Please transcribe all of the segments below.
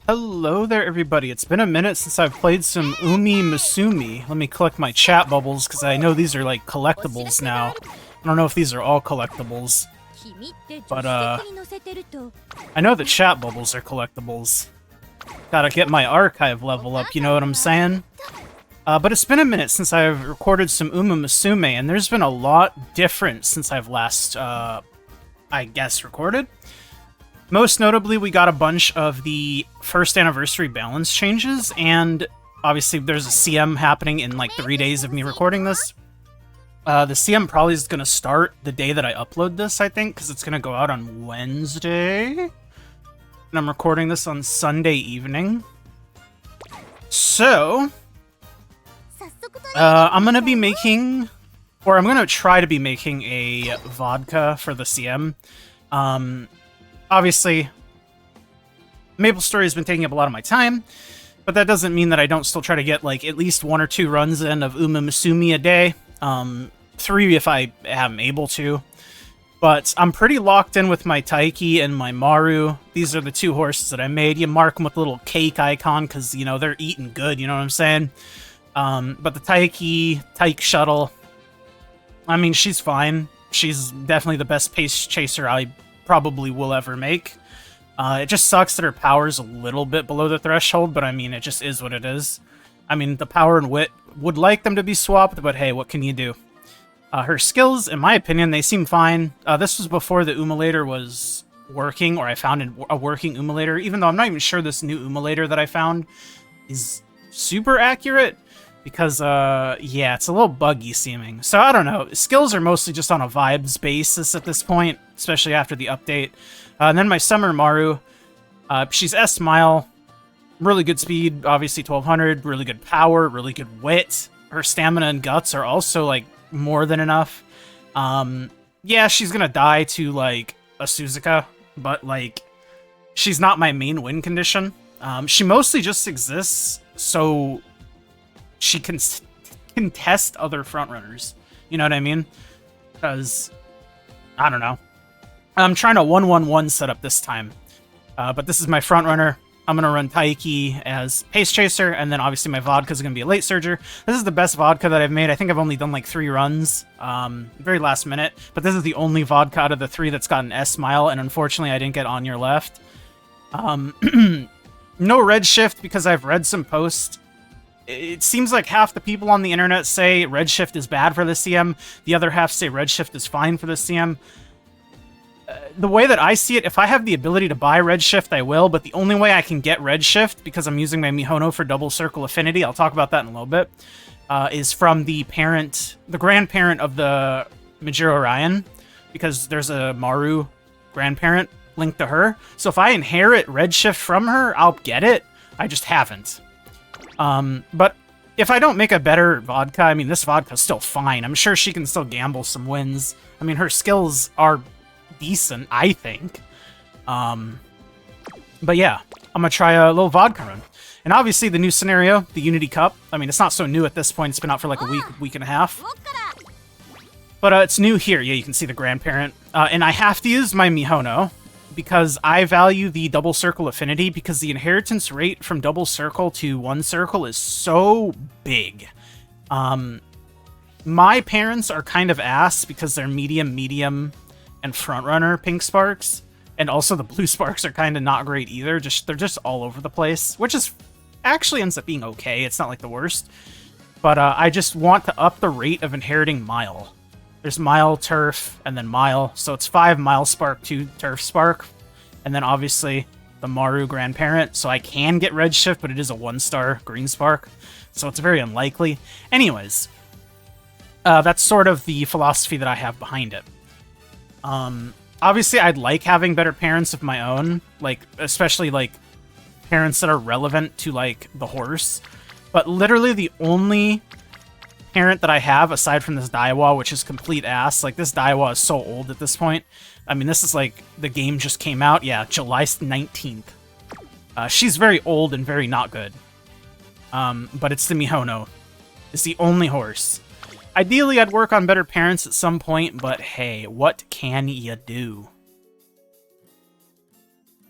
Hello there, everybody. It's been a minute since I've played some Umamusume. Let me collect my chat bubbles, because I know these are, like, collectibles now. I don't know if these are all collectibles. But, I know the chat bubbles are collectibles. Gotta get my archive level up, you know what I'm saying? But it's been a minute since I've recorded some Umamusume, and there's been a lot different since I've last, I guess, recorded. Most notably, we got a bunch of the first anniversary balance changes, and obviously there's a CM happening in like 3 days of me recording this. The CM probably is going to start the day that I upload this, I think, because it's going to go out on Wednesday. And I'm recording this on Sunday evening. So, I'm going to be making, or I'm going to try to be making a vodka for the CM. Obviously, Maple Story has been taking up a lot of my time, but that doesn't mean that I don't still try to get, like, at least 1 or 2 runs in of Umamusume a day. 3 if I am able to. But I'm pretty locked in with my Taiki and my Maru. These are the 2 horses that I made. You mark them with a little cake icon, because, you know, they're eating good, you know what I'm saying? But the Taiki Shuttle, I mean, she's fine. She's definitely the best pace chaser I probably will ever make. It just sucks that her power's a little bit below the threshold, but I mean, it just is what it is. I mean, the power and wit would like them to be swapped, but hey, what can you do? Her skills, in my opinion, they seem fine. This was before the Umulator was working, or I found a working Umulator, even though I'm not even sure this new Umulator that I found is super accurate. Because, yeah, it's a little buggy seeming. So, I don't know. Skills are mostly just on a vibes basis at this point, especially after the update. And then my Summer Maru, she's S-Mile, really good speed, obviously 1200, really good power, really good wit. Her stamina and guts are also, like, more than enough. Yeah, she's gonna die to, like, a Suzuka, but, like, she's not my main win condition. She mostly just exists so she can contest other frontrunners. You know what I mean? Because, I don't know. I'm trying a 1-1-1 setup this time. But this is my frontrunner. I'm going to run Taiki as Pace Chaser, and then obviously my vodka is going to be a Late Surger. This is the best vodka that I've made. I think I've only done like 3 runs. Very last minute. But this is the only vodka out of the 3 that's got an S-Mile, and unfortunately I didn't get On Your Left. No red shift because I've read some posts. It seems like half the people on the internet say Redshift is bad for the CM. The other half say Redshift is fine for the CM. The way that I see it, if I have the ability to buy Redshift, I will, but the only way I can get Redshift, because I'm using my Mihono for double circle affinity, I'll talk about that in a little bit, is from the grandparent of the Majiro Orion, because there's a Maru grandparent linked to her. So if I inherit Redshift from her, I'll get it. I just haven't. But if I don't make a better vodka, I mean, this vodka's still fine. I'm sure she can still gamble some wins. I mean, her skills are decent, I think. But yeah, I'm gonna try a little vodka run. And obviously the new scenario, the Unity Cup, I mean, it's not so new at this point. It's been out for like a week and a half. But it's new here. Yeah, you can see the grandparent. And I have to use my Mihono, because I value the double circle affinity, because the inheritance rate from double circle to 1 circle is so big. My parents are kind of ass because they're medium, and frontrunner pink sparks, and also the blue sparks are kind of not great either. They're just all over the place, which is actually ends up being okay. It's not like the worst, but I just want to up the rate of inheriting Mile. There's Mile, Turf, and then Mile. So it's 5 Mile Spark, 2 Turf Spark. And then obviously the Maru grandparent. So I can get Redshift, but it is a 1-star Green Spark. So it's very unlikely. Anyways, that's sort of the philosophy that I have behind it. Obviously I'd like having better parents of my own. Like, especially like parents that are relevant to like the horse. But literally the only parent that I have, aside from this Daiwa, which is complete ass. Like, this Daiwa is so old at this point. I mean, this is like, the game just came out. Yeah, July 19th. She's very old and very not good. But it's the Mihono. It's the only horse. Ideally, I'd work on better parents at some point, but hey, what can you do?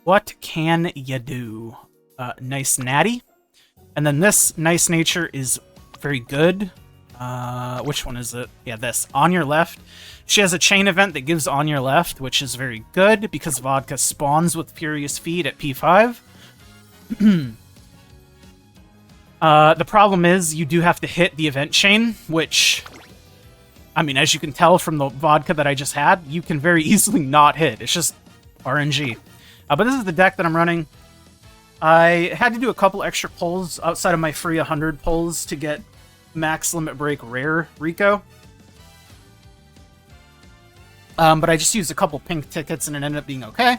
What can you do? Nice Natty. And then this Nice Nature is very good. Which one is it? Yeah, this. On your left. She has a chain event that gives on your left, which is very good because Vodka spawns with Furious Feed at P5. The problem is you do have to hit the event chain, which, I mean, as you can tell from the Vodka that I just had, you can very easily not hit. It's just RNG. But this is the deck that I'm running. I had to do a couple extra pulls outside of my free 100 pulls to get Max Limit Break Rare Rico. But I just used a couple pink tickets and it ended up being okay.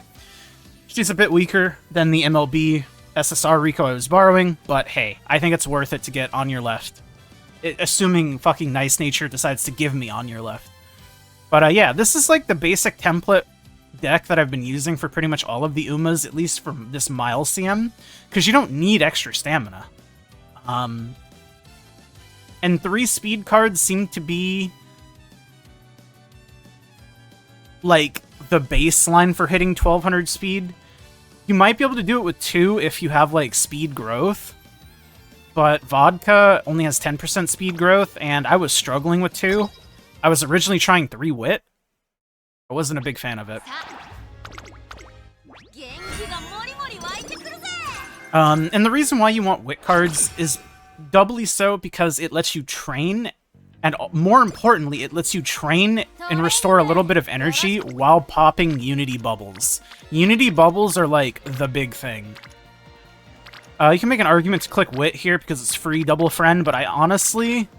She's a bit weaker than the MLB SSR Rico I was borrowing, but hey, I think it's worth it to get On Your Left. Assuming fucking Nice Nature decides to give me On Your Left. But yeah, this is like the basic template deck that I've been using for pretty much all of the Umas, at least for this Mile CM, because you don't need extra stamina. And 3 speed cards seem to be like the baseline for hitting 1200 speed. You might be able to do it with 2 if you have like speed growth, but Vodka only has 10% speed growth, and I was struggling with 2. I was originally trying 3 wit. I wasn't a big fan of it. And the reason why you want wit cards is doubly so because it lets you train, and more importantly, it lets you train and restore a little bit of energy while popping Unity Bubbles. Unity Bubbles are like the big thing. You can make an argument to click Wit here because it's free double friend, but I honestly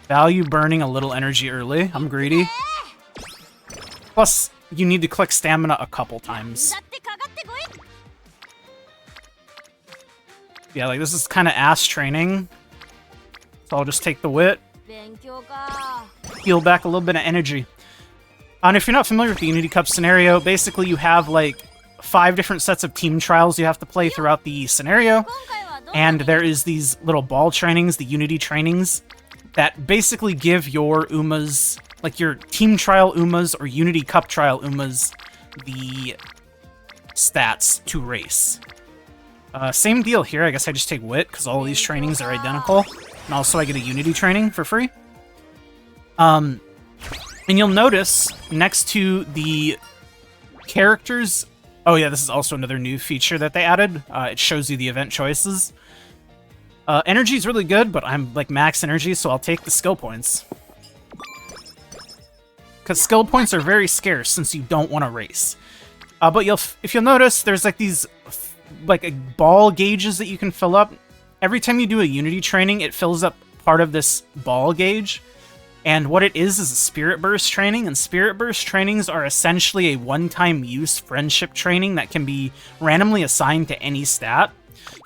value burning a little energy early. I'm greedy. Plus, you need to click Stamina a couple times. Yeah, like this is kind of ass training. So I'll just take the Wit. Heal back a little bit of energy. And if you're not familiar with the Unity Cup scenario, basically you have like 5 different sets of team trials you have to play throughout the scenario. And there is these little ball trainings, the Unity trainings, that basically give your Umas, like your team trial Umas or Unity Cup trial Umas, the stats to race. Same deal here. I guess I just take Wit because all of these trainings are identical. And also I get a Unity training for free. And you'll notice next to the characters... Oh yeah, this is also another new feature that they added. It shows you the event choices. Energy is really good, but I'm like max energy, so I'll take the skill points. Because skill points are very scarce since you don't want to race. But if you'll notice, there's like these ball gauges that you can fill up. Every time you do a Unity training, it fills up part of this ball gauge. And what it is a Spirit Burst training, and Spirit Burst trainings are essentially a one-time use friendship training that can be randomly assigned to any stat.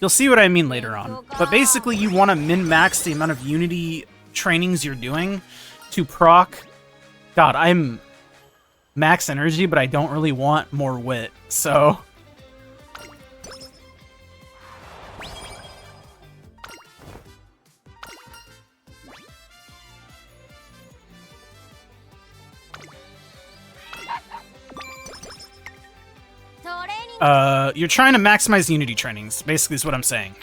You'll see what I mean later on. But basically, you want to min-max the amount of Unity trainings you're doing to proc... God, I'm max energy, but I don't really want more wit, so... You're trying to maximize Unity trainings, basically is what I'm saying.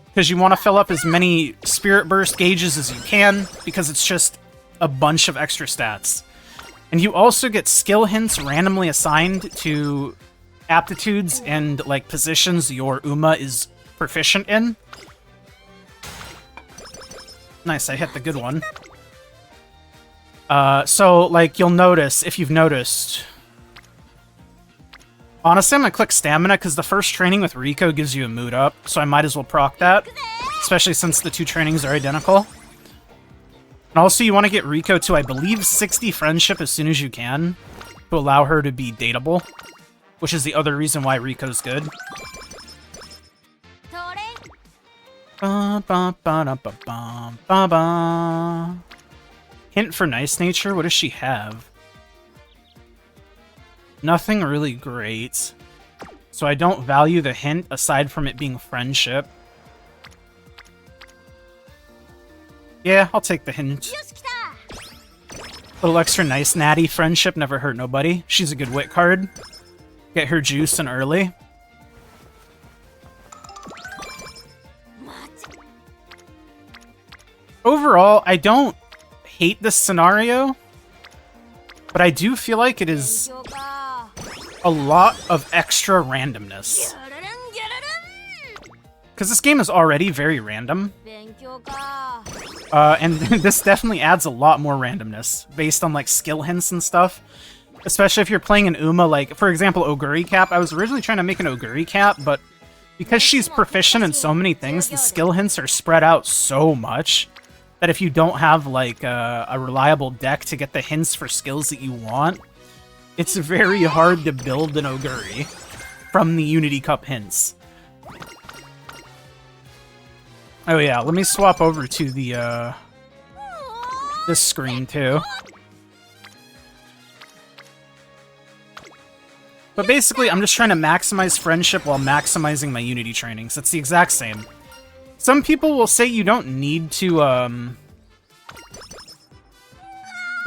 Because you want to fill up as many Spirit Burst gauges as you can, because it's just a bunch of extra stats. And you also get skill hints randomly assigned to aptitudes and, like, positions your Uma is proficient in. Nice, I hit the good one. So, like, you'll notice, if you've noticed... Honestly, I'm gonna click Stamina, because the first training with Rico gives you a mood up, so I might as well proc that. Especially since the 2 trainings are identical. And also, you want to get Rico to, I believe, 60 friendship as soon as you can, to allow her to be dateable. Which is the other reason why Rico's good. Hint for Nice Nature? What does she have? Nothing really great. So I don't value the hint aside from it being friendship. Yeah, I'll take the hint. Little extra nice natty friendship never hurt nobody. She's a good wit card. Get her juice in early. Overall, I don't hate this scenario, but I do feel like it is a lot of extra randomness. Because this game is already very random. And this definitely adds a lot more randomness based on like skill hints and stuff. Especially if you're playing an Uma, like, for example, Oguri Cap. I was originally trying to make an Oguri Cap, but because she's proficient in so many things, the skill hints are spread out so much that if you don't have, like, a reliable deck to get the hints for skills that you want, it's very hard to build an Oguri from the Unity Cup hints. Oh yeah, let me swap over to the, this screen, too. But basically, I'm just trying to maximize friendship while maximizing my Unity trainings. It's the exact same. Some people will say you don't need to,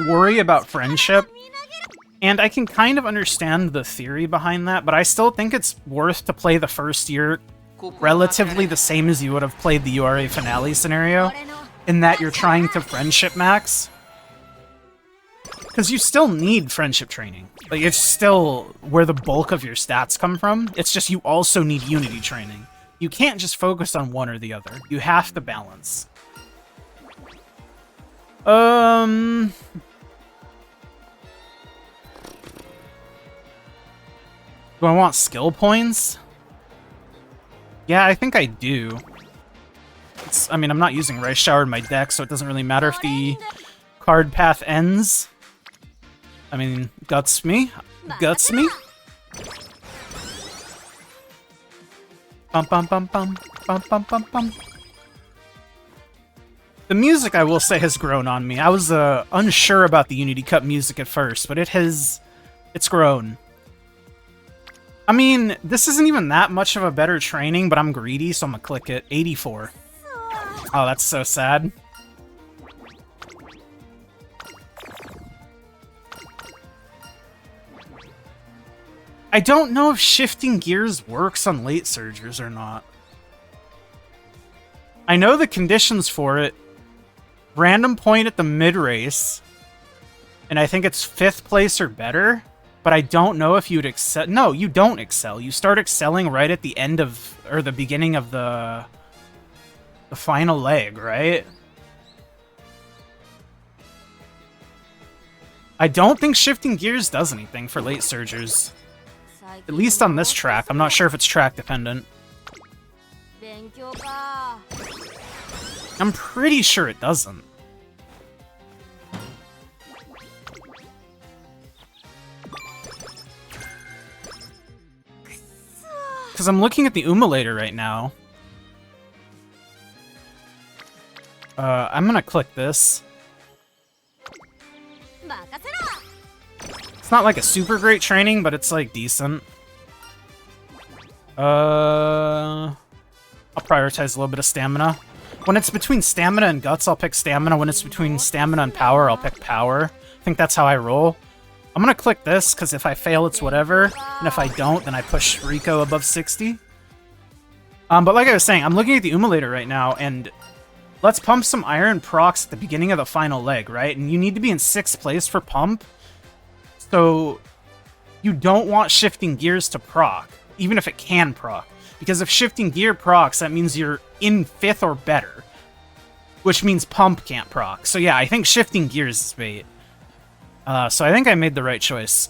worry about friendship. And I can kind of understand the theory behind that, but I still think it's worth to play the first year relatively the same as you would have played the URA finale scenario, in that you're trying to friendship max. Because you still need friendship training. Like, it's still where the bulk of your stats come from. It's just you also need Unity training. You can't just focus on one or the other. You have to balance. Do I want skill points? Yeah, I think I do. I mean, I'm not using Rice Shower in my deck, so it doesn't really matter if the card path ends. I mean, guts me. Guts me. Bum bum bum bum bum bum bum bum. The music, I will say, has grown on me. I was unsure about the Unity Cup music at first, but it's grown. I mean, this isn't even that much of a better training, but I'm greedy, so I'm gonna click it. 84. Oh, that's so sad. I don't know if shifting gears works on late surgers or not. I know the conditions for it. Random point at the mid-race. And I think it's 5th place or better. But I don't know if you'd excel. No, you don't excel. You start excelling right at the end of, or the beginning of the final leg, right? I don't think shifting gears does anything for late surgers. At least on this track. I'm not sure if it's track dependent. I'm pretty sure it doesn't. Because I'm looking at the Umulator right now. I'm gonna click this. It's not like a super great training, but it's like decent. I'll prioritize a little bit of stamina. When it's between stamina and guts, I'll pick stamina. When it's between stamina and power, I'll pick power. I think that's how I roll. I'm gonna click this, because if I fail, it's whatever. And if I don't, then I push Rico above 60. But like I was saying, I'm looking at the Umulator right now, and let's pump some iron procs at the beginning of the final leg, right? And you need to be in 6th place for pump. So you don't want shifting gears to proc, even if it can proc. Because if shifting gear procs, that means you're in 5th or better. Which means pump can't proc. So yeah, I think shifting gears is bait. So I think I made the right choice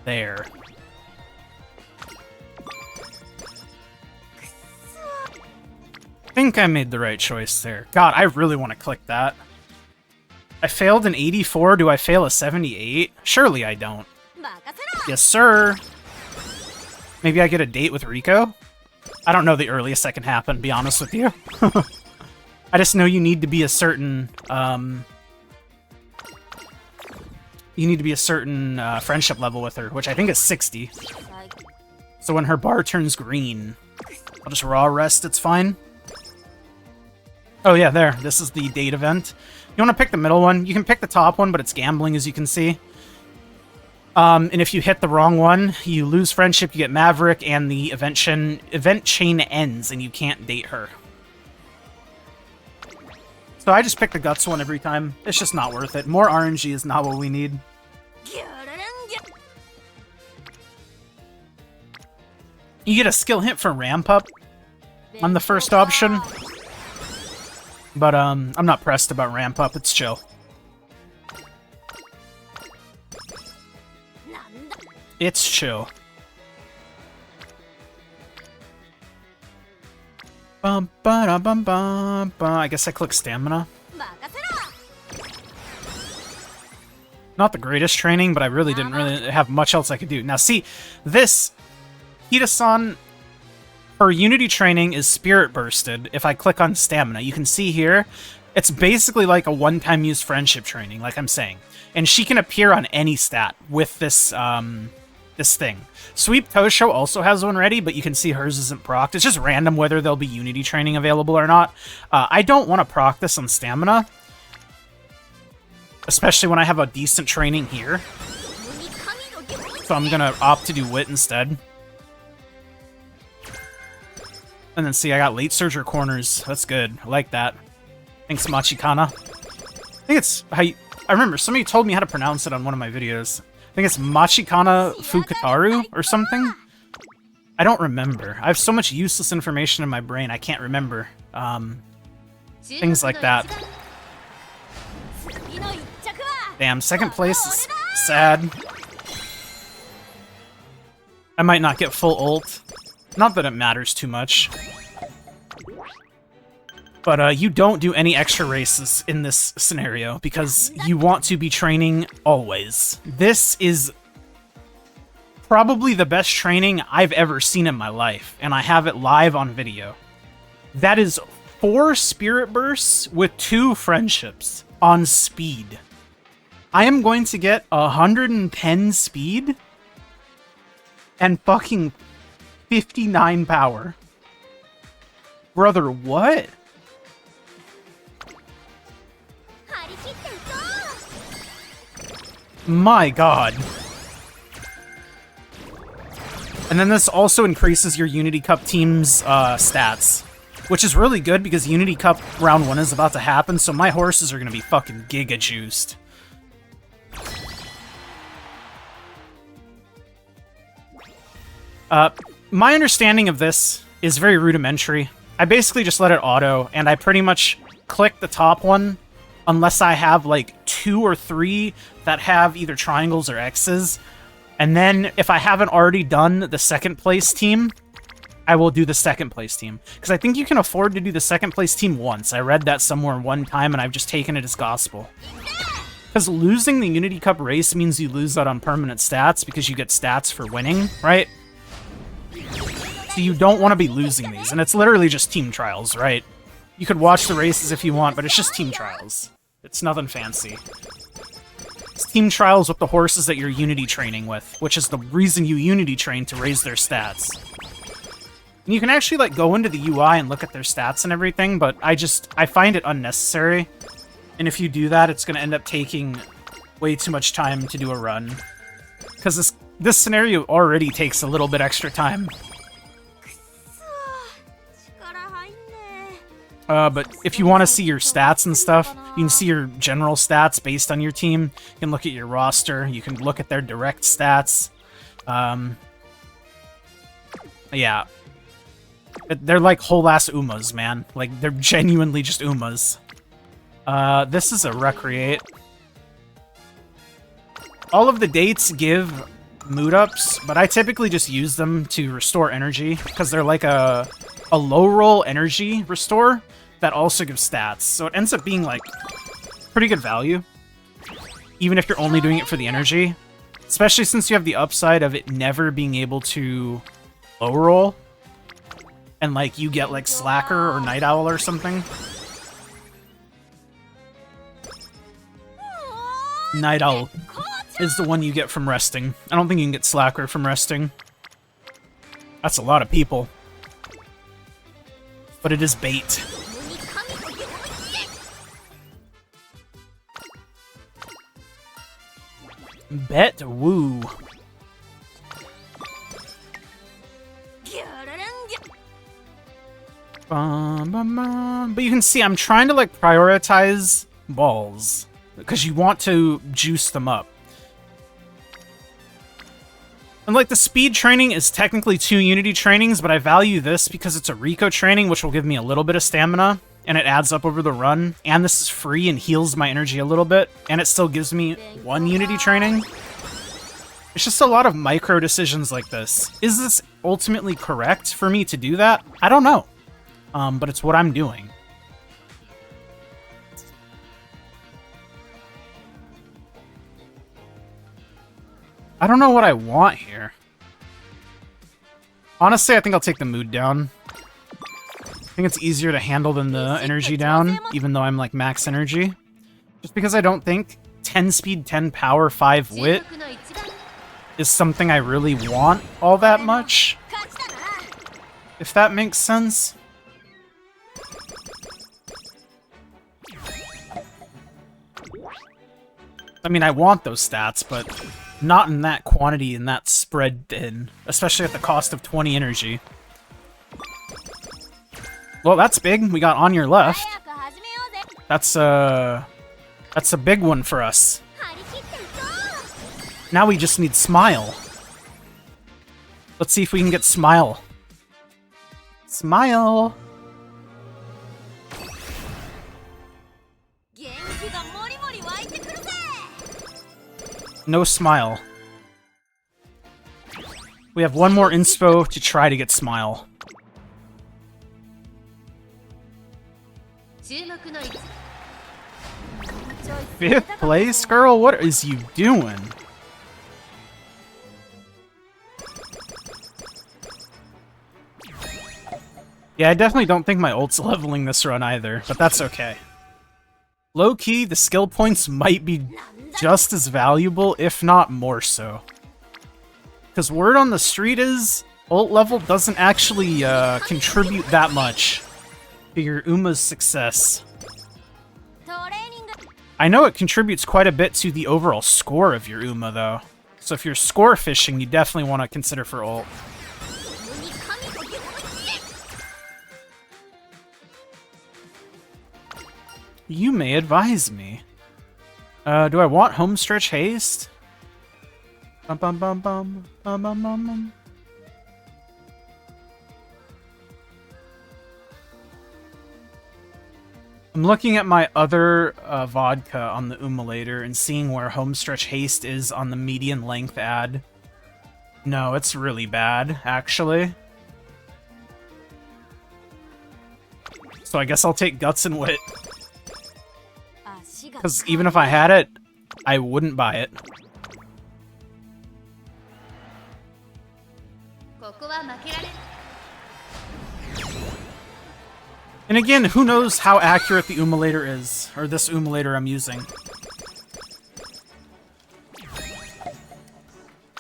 there. I think I made the right choice there. God, I really want to click that. I failed an 84. Do I fail a 78? Surely I don't. Yes, sir. Maybe I get a date with Rico? I don't know the earliest that can happen, to be honest with you. I just know you need to be a certain, friendship level with her, which I think is 60. So when her bar turns green, I'll just raw rest, it's fine. Oh yeah, there. This is the date event. You want to pick the middle one. You can pick the top one, but it's gambling, as you can see. And if you hit the wrong one, you lose friendship, you get Maverick, and the event chain ends, and you can't date her. So I just pick the guts one every time. It's just not worth it. More RNG is not what we need. You get a skill hint for ramp up on the first option. But I'm not pressed about ramp up, it's chill. It's chill. Bum ba da bum bum bum. I guess I click stamina. Not the greatest training, but I really didn't have much else I could do. Now see, this Hida-san, her Unity training is Spirit Bursted. If I click on stamina, you can see here, it's basically like a one-time use friendship training, like I'm saying. And she can appear on any stat with this this thing. Sweep Tosho also has one ready, but you can see hers isn't procced. It's just random whether there'll be Unity training available or not. I don't want to proc this on stamina, especially when I have a decent training here. So I'm gonna opt to do Wit instead. And then see, I got late surge or corners. That's good. I like that. Thanks, Machikana. I think it's how you... I remember, somebody told me how to pronounce it on one of my videos. I think it's Machikana Fukataru or something? I don't remember. I have so much useless information in my brain, I can't remember. Things like that. Damn, second place is sad. I might not get full ult. Not that it matters too much. But you don't do any extra races in this scenario because you want to be training always. This is probably the best training I've ever seen in my life, and I have it live on video. That is 4 Spirit Bursts with 2 Friendships on speed. I am going to get 110 speed and fucking 59 power. Brother, what? My god. And then this also increases your Unity Cup team's stats, which is really good because Unity Cup round 1 is about to happen, so my horses are going to be fucking giga juiced. My understanding of this is very rudimentary. I basically just let it auto, and I pretty much click the top one unless I have like 2 or 3 that have either triangles or X's. And then if I haven't already done the second place team, I will do the second place team. Because I think you can afford to do the second place team once. I read that somewhere one time and I've just taken it as gospel. Because losing the Unity Cup race means you lose out on permanent stats because you get stats for winning, right? So you don't want to be losing these. And it's literally just team trials, right? You could watch the races if you want, but it's just team trials. It's nothing fancy. It's team trials with the horses that you're Unity training with, which is the reason you Unity train to raise their stats. And you can actually like go into the UI and look at their stats and everything, but I find it unnecessary. And if you do that, it's going to end up taking way too much time to do a run. Because this scenario already takes a little bit extra time. But if you want to see your stats and stuff, you can see your general stats based on your team. You can look at your roster. You can look at their direct stats. Yeah. They're like whole-ass Umas, man. Like, they're genuinely just Umas. This is a recreate. All of the dates give mood-ups, but I typically just use them to restore energy, because they're like a low-roll energy restore that also gives stats. So it ends up being, like, pretty good value, even if you're only doing it for the energy. Especially since you have the upside of it never being able to low-roll, and, like, you get, like, Slacker or Night Owl or something. Night Owl is the one you get from resting. I don't think you can get Slacker from resting. That's a lot of people. But it is bait. Bet woo. But you can see I'm trying to like prioritize balls because you want to juice them up. And like the speed training is technically 2 unity trainings, but I value this because it's a Rico training, which will give me a little bit of stamina, and it adds up over the run. And this is free and heals my energy a little bit, and it still gives me 1 unity training. It's just a lot of micro decisions like this. Is this ultimately correct for me to do that? I don't know. But it's what I'm doing. I don't know what I want here. Honestly, I think I'll take the mood down. I think it's easier to handle than the energy down, even though I'm like max energy. Just because I don't think 10 speed, 10 power, 5 wit is something I really want all that much. If that makes sense. I mean, I want those stats, but not in that quantity and that spread thin, especially at the cost of 20 energy. Well, that's big. We got on your left. That's a big one for us. Now we just need Smile. Let's see if we can get Smile. Smile! No Smile. We have one more inspo to try to get Smile. 5th place, girl? What is you doing? Yeah, I definitely don't think my ult's leveling this run either, but that's okay. Low-key, the skill points might be just as valuable, if not more so. Because word on the street is, ult level doesn't actually contribute that much to your Uma's success. I know it contributes quite a bit to the overall score of your Uma, though. So if you're score fishing, you definitely want to consider for ult. You may advise me. Do I want Homestretch Haste? Bum bum bum bum bum bum bum bum. I'm looking at my other Vodka on the Umulator and seeing where Homestretch Haste is on the median length ad. No, it's really bad, actually. So I guess I'll take Guts and Wit. Because even if I had it, I wouldn't buy it. And again, who knows how accurate the Umulator is, or this Umulator I'm using.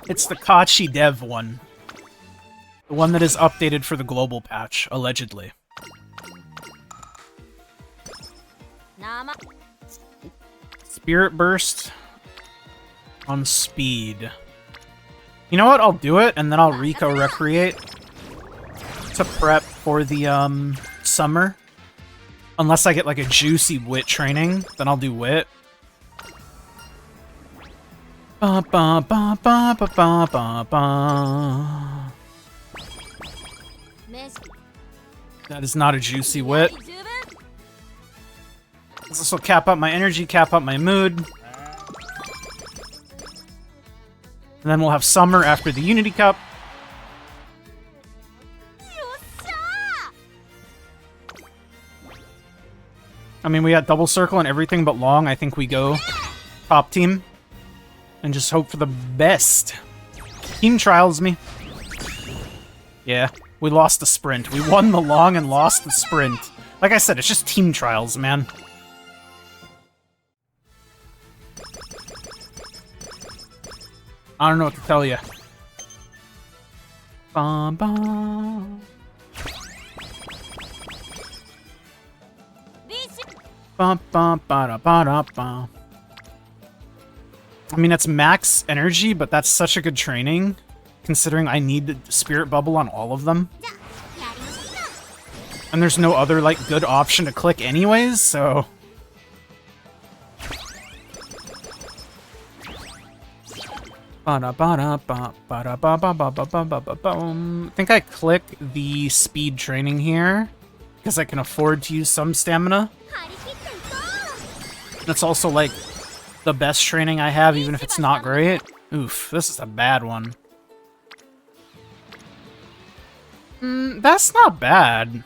It's the Kachi Dev one. The one that is updated for the global patch, allegedly. Spirit Burst on speed. You know what? I'll do it, and then I'll Rico Recreate to prep for the summer. Unless I get like a juicy Wit training, then I'll do Wit. Ba ba ba ba ba ba ba ba. That is not a juicy Wit. This will cap up my energy, cap up my mood. And then we'll have Summer after the Unity Cup. I mean, we got Double Circle and everything but Long. I think we go top team. And just hope for the best. Team trials me. Yeah, we lost the sprint. We won the Long and lost the sprint. Like I said, it's just team trials, man. I don't know what to tell you. Bum, bum. Bum, bum, ba, da, ba, da, ba. I mean, it's max energy, but that's such a good training, considering I need Spirit Bubble on all of them. And there's no other, like, good option to click anyways, so... I think I click the speed training here, because I can afford to use some stamina. That's also, like, the best training I have, even if it's not great. Oof, this is a bad one. That's not bad.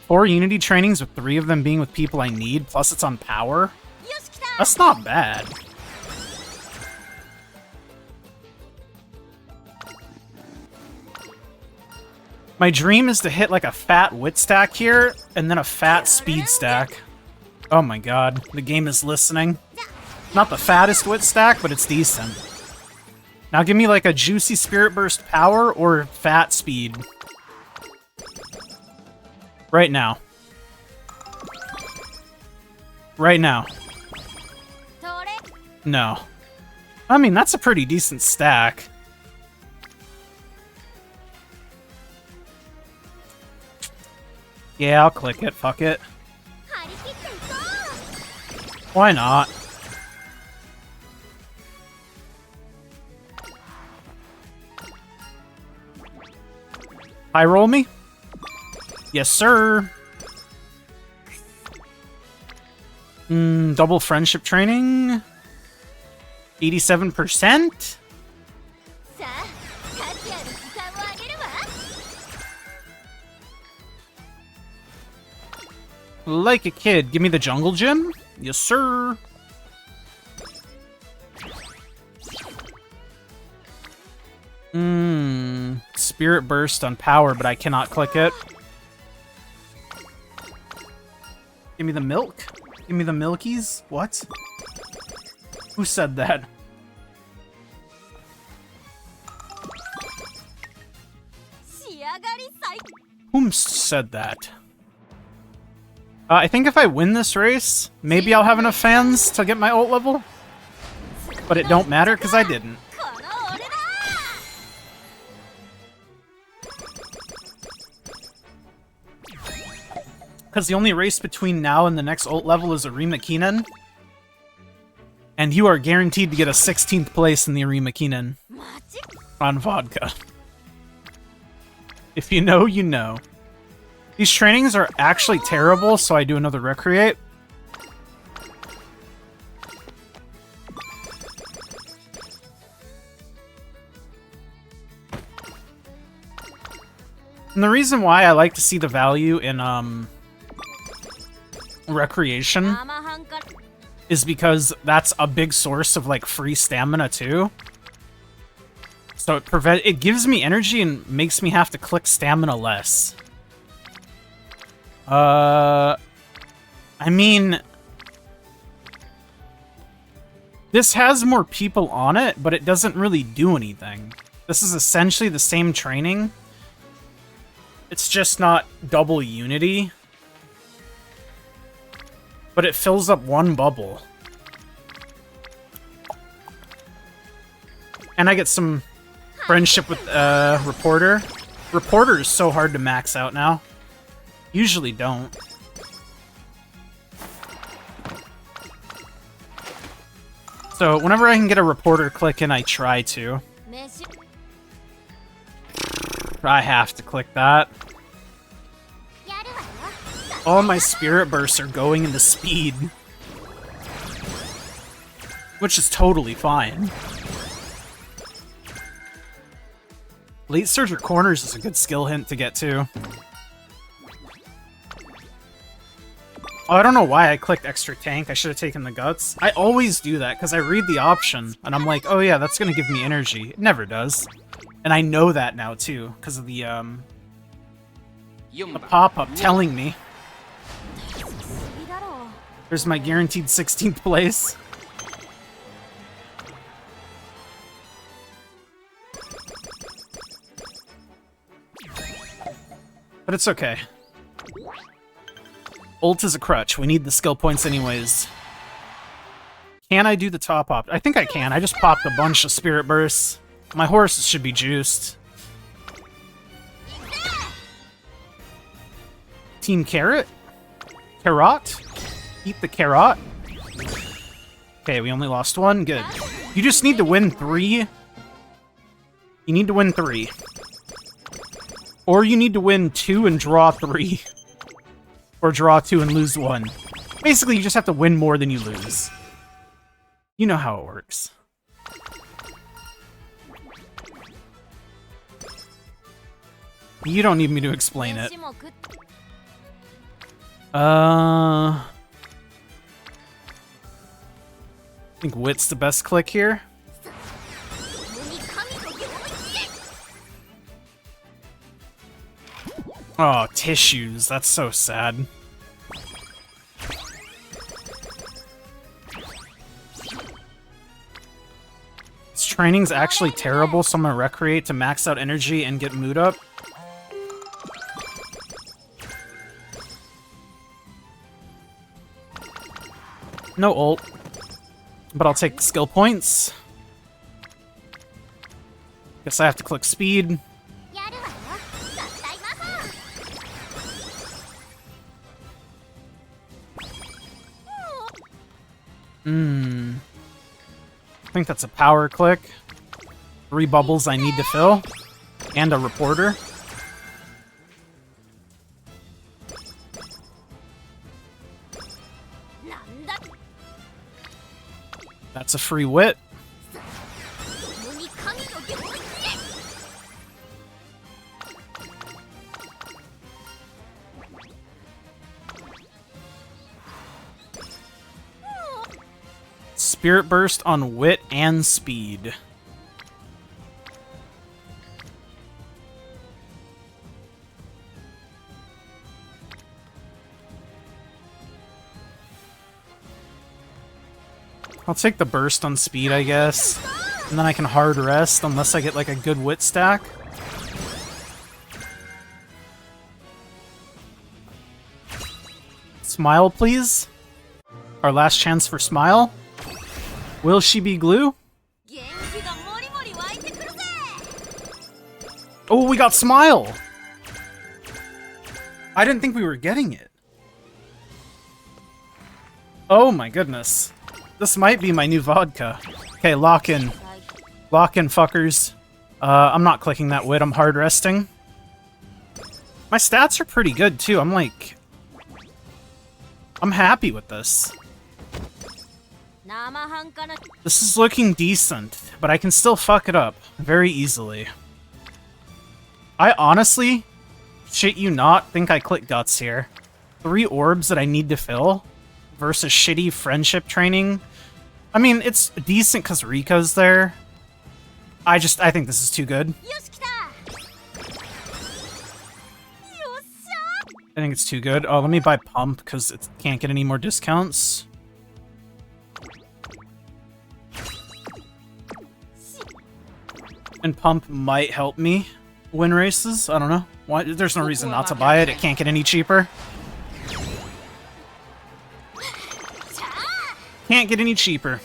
4 Unity trainings with 3 of them being with people I need, plus it's on power. That's not bad. My dream is to hit like a fat wit stack here, and then a fat speed stack. Oh my god, the game is listening. Not the fattest wit stack, but it's decent. Now give me like a juicy spirit burst power or fat speed. Right now. Right now. No. I mean, that's a pretty decent stack. Yeah, I'll click it. Fuck it. Why not? High roll me? Yes, sir. Double friendship training. 87%? Like a kid. Give me the jungle gym? Yes, sir. Spirit burst on power, but I cannot click it. Give me the milk? Give me the milkies? What? Who said that? Whom said that? I think if I win this race, maybe I'll have enough fans to get my ult level. But it don't matter, because I didn't. Because the only race between now and the next ult level is Arima Kinen. And you are guaranteed to get a 16th place in the Arima Kinen. On Vodka. If you know, you know. These trainings are actually terrible, so I do another recreate. And the reason why I like to see the value in, recreation is because that's a big source of, like, free stamina, too. So it gives me energy and makes me have to click stamina less. I mean, this has more people on it, but it doesn't really do anything. This is essentially the same training. It's just not double Unity. But it fills up one bubble. And I get some friendship with Reporter. Reporter is so hard to max out now. Usually don't. So whenever I can get a Reporter click in, I try to. I have to click that. All my spirit bursts are going into speed. Which is totally fine. Late surge or corners is a good skill hint to get to. Oh, I don't know why I clicked extra tank. I should have taken the guts. I always do that because I read the option and I'm like, oh yeah, that's gonna give me energy. It never does. And I know that now too, because of the pop-up telling me. There's my guaranteed 16th place. But it's okay. Ult is a crutch. We need the skill points anyways. Can I do the top op? I think I can. I just popped a bunch of spirit bursts. My horses should be juiced. Team Carrot? Carrot? Eat the carrot. Okay, we only lost one. Good. You just need to win 3. You need to win 3. Or you need to win 2 and draw 3. Or draw 2 and lose 1. Basically, you just have to win more than you lose. You know how it works. You don't need me to explain it. I think wit's the best click here. Oh, tissues. That's so sad. This training's actually terrible, so I'm gonna recreate to max out energy and get mood up. No ult, but I'll take the skill points. Guess I have to click speed. I think that's a power click. 3 bubbles I need to fill. And a reporter. That's a free wit. Spirit Burst on wit and speed. I'll take the burst on speed, I guess. And then I can hard rest unless I get like a good wit stack. Smile, please. Our last chance for Smile. Will she be glue? Oh, we got Smile! I didn't think we were getting it. Oh my goodness. This might be my new vodka. Okay, lock in. Lock in, fuckers. I'm not clicking that wit, I'm hard resting. My stats are pretty good too, I'm happy with this. This is looking decent, but I can still fuck it up very easily. I honestly, shit you not, think I click Guts here. 3 orbs that I need to fill versus shitty friendship training. I mean, it's decent because Rika's there. I think this is too good. I think it's too good. Oh, let me buy Pump because it can't get any more discounts. And Pump might help me win races. I don't know. Why? There's no reason not to buy it. It can't get any cheaper. Can't get any cheaper.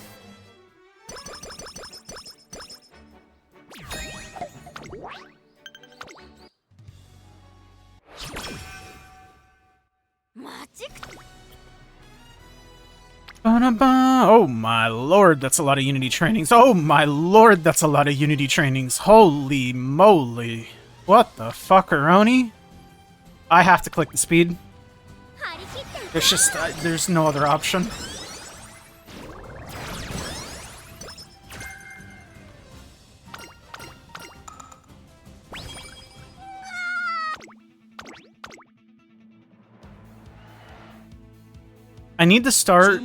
Oh my lord, that's a lot of Unity trainings. Oh my lord, that's a lot of Unity trainings. Holy moly. What the fuckeroni? I have to click the speed. There's just, there's no other option. I need to start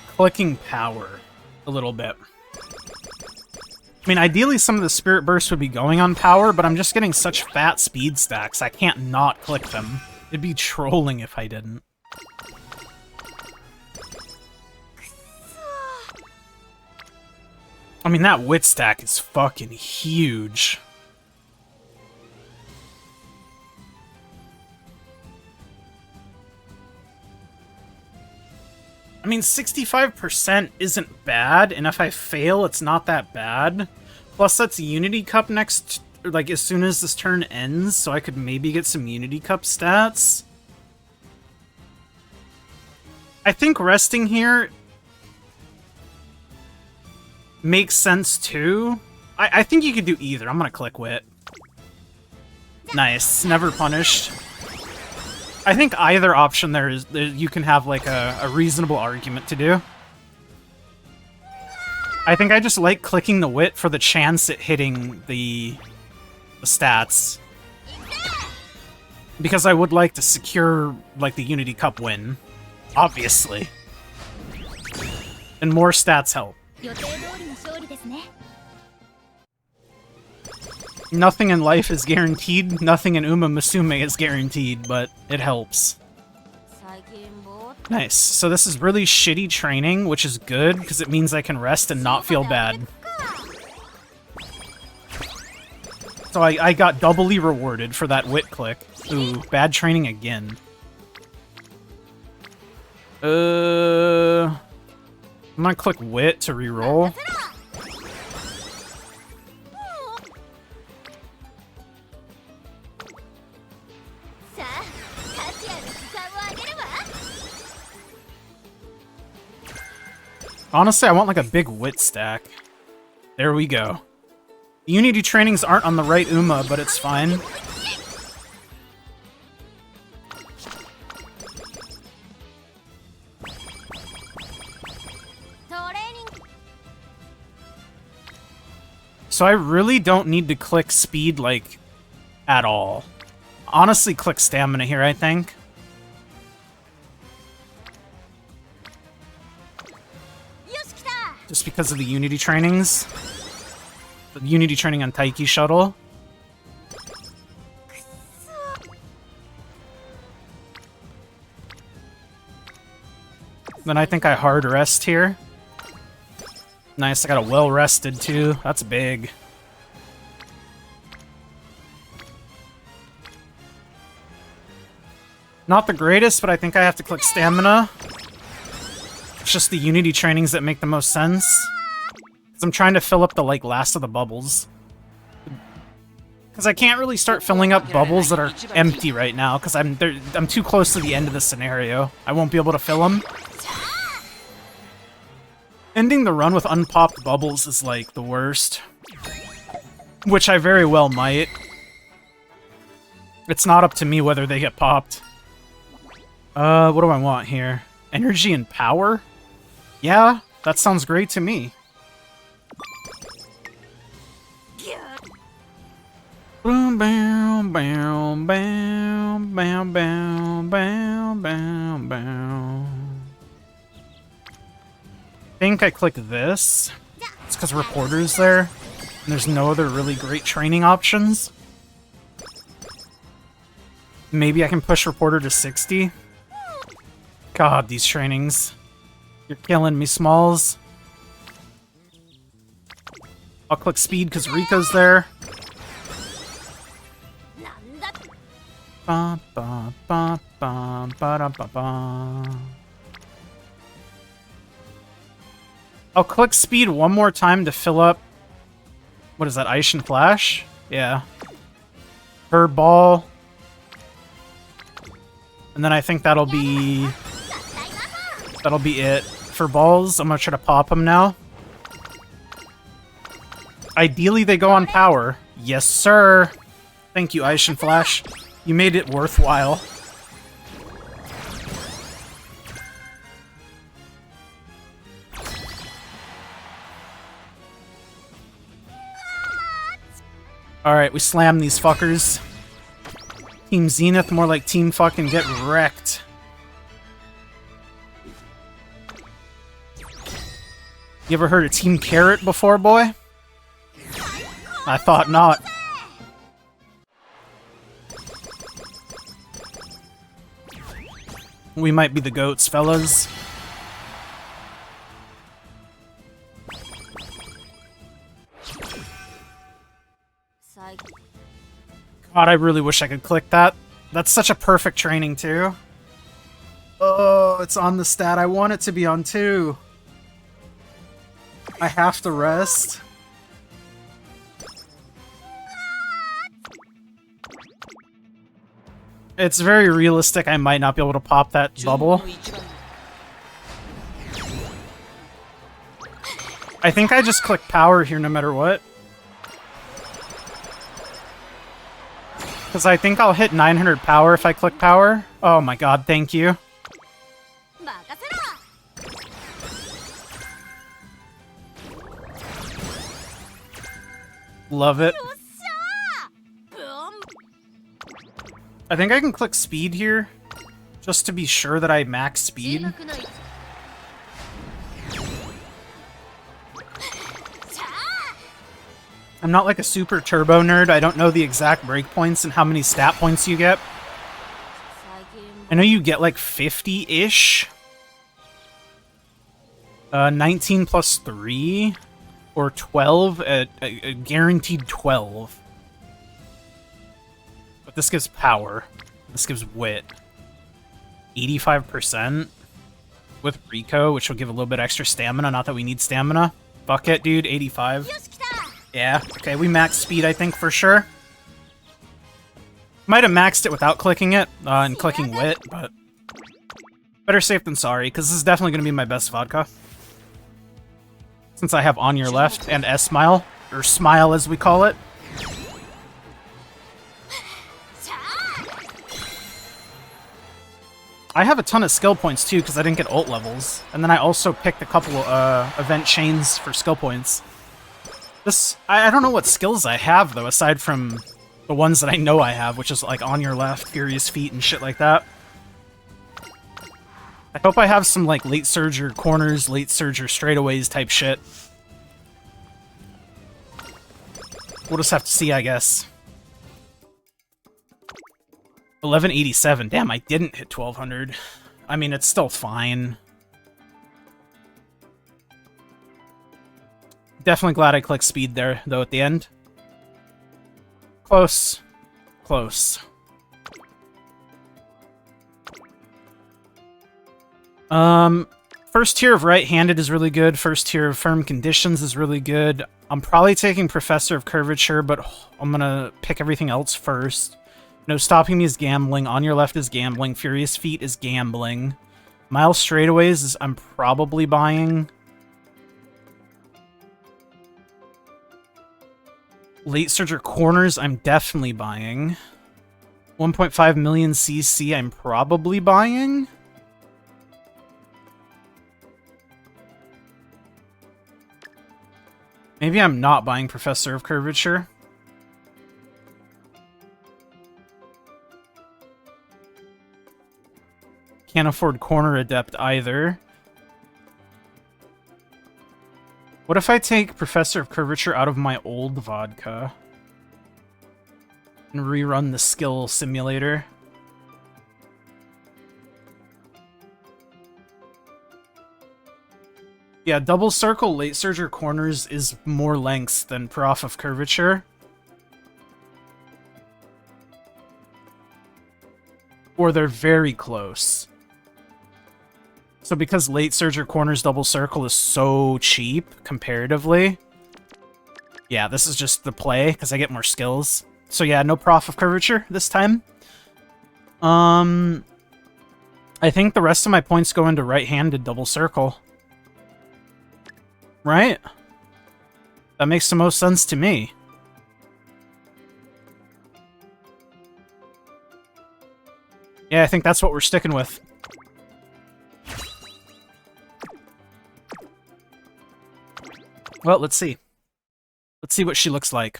clicking power a little bit. I mean, ideally some of the Spirit Bursts would be going on power, but I'm just getting such fat speed stacks, I can't not click them. It'd be trolling if I didn't. I mean, that wit stack is fucking huge. I mean, 65% isn't bad, and if I fail, it's not that bad. Plus, that's Unity Cup next, like, as soon as this turn ends, so I could maybe get some Unity Cup stats. I think resting here makes sense, too. I think you could do either. I'm gonna click Wit. Nice. Never punished. I think either option there is you can have like a reasonable argument to do. I think I just like clicking the Wit for the chance at hitting the stats. Because I would like to secure like the Unity Cup win. Obviously. And more stats help. Nothing in life is guaranteed, nothing in Umamusume is guaranteed, but it helps. Nice. So this is really shitty training, which is good, because it means I can rest and not feel bad. So I got doubly rewarded for that Wit click. Ooh, bad training again. I'm gonna click Wit to reroll. Honestly, I want like a big Wit stack. There we go. The Unity trainings aren't on the right Uma, but it's fine. So I really don't need to click speed, like, at all. Honestly, click stamina here, I think. Just because of the Unity trainings. The Unity training on Taiki Shuttle. Then I think I hard rest here. Nice, I got a well rested too. That's big. Not the greatest, but I think I have to click stamina. It's just the Unity trainings that make the most sense. 'Cause I'm trying to fill up the like last of the bubbles. Because I can't really start filling up bubbles that are empty right now, because I'm too close to the end of the scenario. I won't be able to fill them. Ending the run with unpopped bubbles is like the worst. Which I very well might. It's not up to me whether they get popped. What do I want here? Energy and power? Yeah, that sounds great to me. Boom, bam, bam, bam, bam, bam, bam, bam, bam. I think I click this. It's because Reporter's there, and there's no other really great training options. Maybe I can push Reporter to 60. God, these trainings. You're killing me, Smalls. I'll click speed because Rika's there. Ba, ba, ba, ba, ba, da, ba, ba. I'll click speed one more time to fill up... What is that, Ice and Flash? Yeah. Bird Ball. And then I think that'll be it. For balls, I'm gonna try to pop them now. Ideally, they go on power. Yes, sir. Thank you, Ice and Flash. You made it worthwhile. Alright, we slam these fuckers. Team Zenith, more like Team fucking get wrecked. You ever heard of Team Carrot before, boy? I thought not. We might be the goats, fellas. God, I really wish I could click that. That's such a perfect training, too. Oh, it's on the stat I want it to be on too. I have to rest. It's very realistic I might not be able to pop that bubble. I think I just click power here no matter what. Because I think I'll hit 900 power if I click power. Oh my god, thank you. Love it. I think I can click speed here, just to be sure that I max speed. I'm not like a super turbo nerd. I don't know the exact breakpoints and how many stat points you get. I know you get like 50-ish. 19 plus 3, or 12, a guaranteed 12. But this gives power. This gives wit. 85% with Rico, which will give a little bit extra stamina. Not that we need stamina. Fuck it, dude. 85. Yeah, okay, we maxed speed, I think, for sure. Might have maxed it without clicking it, and clicking wit, but better safe than sorry, because this is definitely going to be my best vodka. Since I have On Your Left and S-Smile, or Smile as we call it. I have a ton of skill points too, because I didn't get ult levels. And then I also picked a couple event chains for skill points. I don't know what skills I have, though, aside from the ones that I know I have, which is like On Your Left, Furious Feet, and shit like that. I hope I have some like late surge or corners, late surge or straightaways type shit. We'll just have to see, I guess. 1187. Damn, I didn't hit 1200. I mean, it's still fine. Definitely glad I clicked speed there, though, at the end. Close. Close. First tier of right-handed is really good. First tier of firm conditions is really good. I'm probably taking Professor of Curvature, but I'm gonna pick everything else first. No Stopping Me is gambling. On Your Left is gambling. Furious Feet is gambling. Mile Straightaways is I'm probably buying. Late Surger Corners I'm definitely buying. 1.5 million CC I'm probably buying. Maybe I'm not buying Professor of Curvature. Can't afford Corner Adept either. What if I take Professor of Curvature out of my old vodka and rerun the skill simulator? Yeah, Double Circle Late Surger Corners is more lengths than Prof of Curvature. Or they're very close. So because Late Surger Corners Double Circle is so cheap, comparatively, yeah, this is just the play, because I get more skills. So yeah, no Prof of Curvature this time. I think the rest of my points go into right-handed Double Circle. Right? That makes the most sense to me. Yeah, I think that's what we're sticking with. Well, let's see. Let's see what she looks like.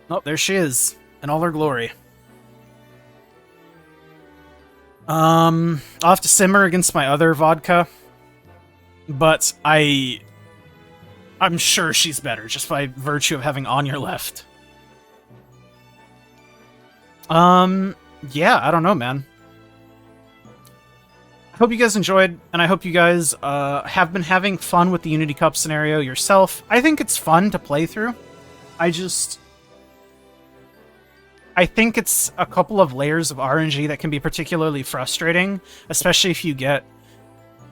Oh, there she is, in all her glory. I'll have to simmer against my other vodka, but I'm sure she's better, just by virtue of having On Your Left. Yeah, I don't know, man. I hope you guys enjoyed, and I hope you guys have been having fun with the Unity Cup scenario yourself. I think it's fun to play through. I think it's a couple of layers of RNG that can be particularly frustrating, especially if you get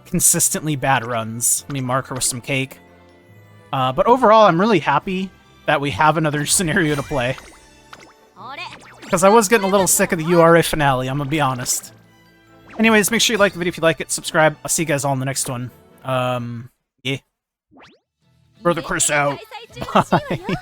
consistently bad runs. Let me mark her with some cake. But overall, I'm really happy that we have another scenario to play. Because I was getting a little sick of the URA finale, I'm gonna be honest. Anyways, make sure you like the video if you like it, subscribe. I'll see you guys all in the next one. Yeah. Brother Chris out. Bye.